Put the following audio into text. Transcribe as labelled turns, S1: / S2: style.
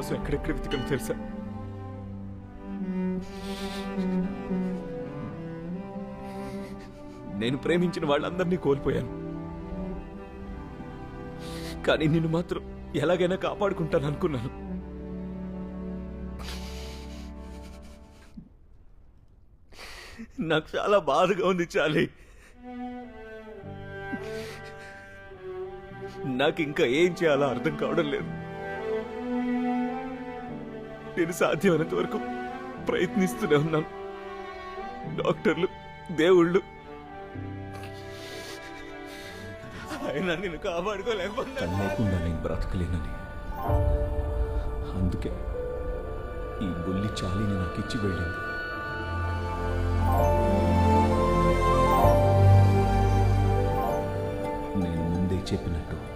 S1: కోసం ఎక్కడెక్కడ వెతికను తెలుసా? నేను ప్రేమించిన వాళ్ళందరినీ కోల్పోయాను, కానీ నిన్ను మాత్రం ఎలాగైనా కాపాడుకుంటాను అనుకున్నాను. నాకు చాలా బాధగా ఉంది చాలి. నాకు ఇంకా ఏం చేయాలో అర్థం కావడం లేదు. నేను సాధ్యమైనంత వరకు ప్రయత్నిస్తూనే ఉన్నాను. డాక్టర్లు, దేవుళ్ళు అయినా నేను కాపాడుకోలేకపోతున్నా.
S2: లేకుండా నేను బ్రతకలేనని, అందుకే ఈ బుల్లి చాలీని నాకు ఇచ్చి వెళ్ళింది. నేను ముందే చెప్పినట్టు